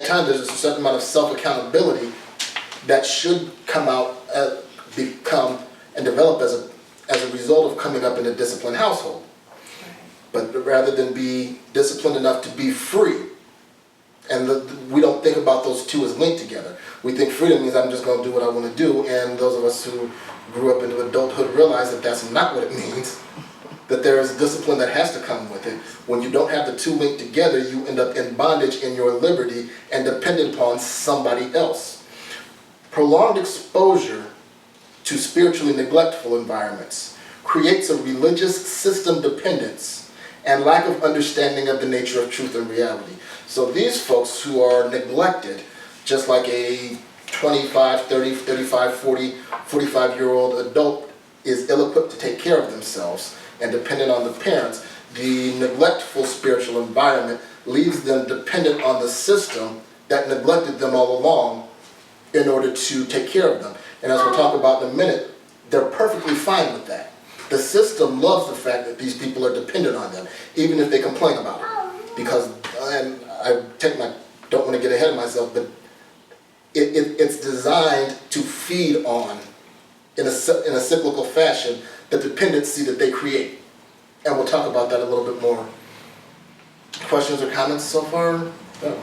time, there's a certain amount of self-accountability that should come out, become, and develop as a result of coming up in a disciplined household. But rather than be disciplined enough to be free, and we don't think about those two as linked together. We think freedom means I'm just going to do what I want to do, and those of us who grew up into adulthood realize that that's not what it means, that there is discipline that has to come with it. When you don't have the two linked together, you end up in bondage in your liberty and dependent upon somebody else. Prolonged exposure to spiritually neglectful environments creates a religious system dependence and lack of understanding of the nature of truth and reality. So these folks who are neglected, just like a 25, 30, 35, 40, 45-year-old adult is ill-equipped to take care of themselves and dependent on the parents, the neglectful spiritual environment leaves them dependent on the system that neglected them all along in order to take care of them. And as we'll talk about in a minute, they're perfectly fine with that. The system loves the fact that these people are dependent on them, even if they complain about it. Because, and I don't want to get ahead of myself, but it's designed to feed on, in a cyclical fashion, the dependency that they create. And we'll talk about that a little bit more. Questions or comments so far? No?